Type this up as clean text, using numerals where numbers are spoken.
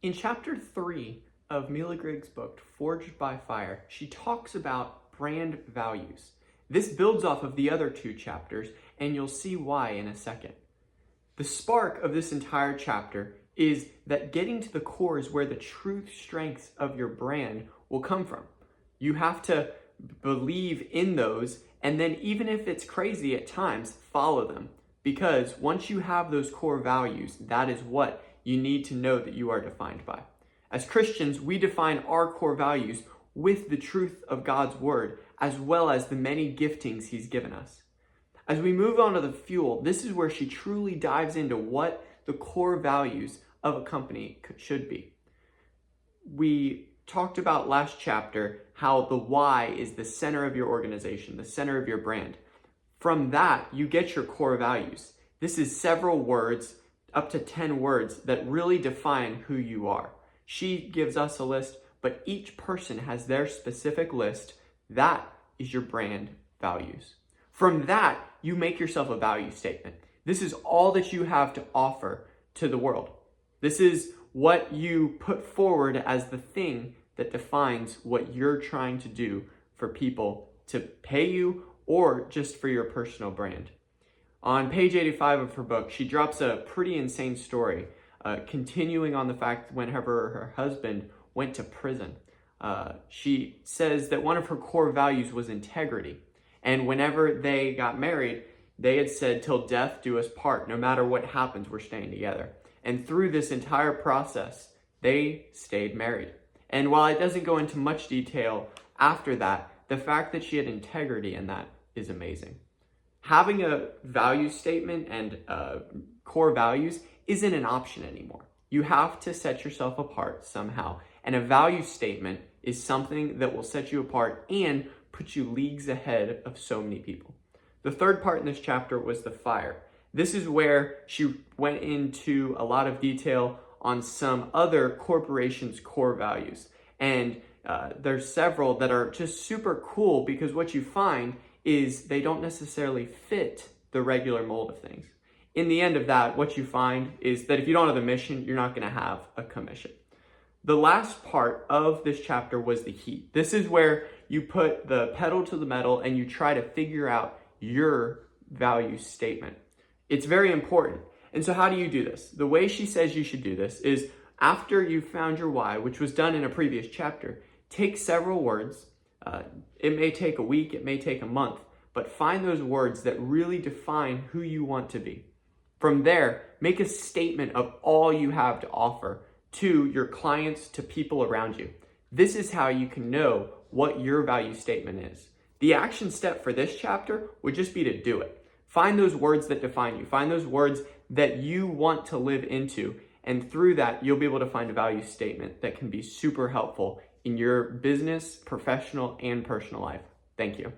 In chapter 3 of Mila Griggs' book, Forged by Fire, she talks about brand values. This builds off of the other two chapters, and you'll see why in a second. The spark of this entire chapter is that getting to the core is where the true strengths of your brand will come from. You have to believe in those, and then even if it's crazy at times, follow them. Because once you have those core values, that is what you need to know that you are defined by. As Christians, we define our core values with the truth of God's word, as well as the many giftings he's given us. As we move on to the fuel, this is where she truly dives into what the core values of a company should be. We talked about last chapter how the why is the center of your organization, the center of your brand. From that, you get your core values. This is several words, up to 10 words, that really define who you are. She gives us a list, but each person has their specific list. That is your brand values. From that, you make yourself a value statement. This is all that you have to offer to the world. This is what you put forward as the thing that defines what you're trying to do for people to pay you or just for your personal brand. On page 85 of her book, she drops a pretty insane story, continuing on the fact whenever her husband went to prison. She says that one of her core values was integrity. And whenever they got married, they had said, "Till death do us part. No matter what happens, we're staying together." And through this entire process, they stayed married. And while it doesn't go into much detail after that, the fact that she had integrity in that is amazing. Having a value statement and core values isn't an option anymore. You have to set yourself apart somehow. And a value statement is something that will set you apart and put you leagues ahead of so many people. The third part in this chapter was the fire. This is where she went into a lot of detail on some other corporations' core values. And there's several that are just super cool because what you find is they don't necessarily fit the regular mold of things. In the end of that, what you find is that if you don't have a mission, you're not going to have a commission. The last part of this chapter was the heat. This is where you put the pedal to the metal and you try to figure out your value statement. It's very important. And so how do you do this? The way she says you should do this is after you've found your why, which was done in a previous chapter, take several words. It may take a week, it may take a month, but find those words that really define who you want to be. From there, make a statement of all you have to offer to your clients, to people around you. This is how you can know what your value statement is. The action step for this chapter would just be to do it. Find those words that define you. Find those words that you want to live into. And through that, you'll be able to find a value statement that can be super helpful in your business, professional, and personal life. Thank you.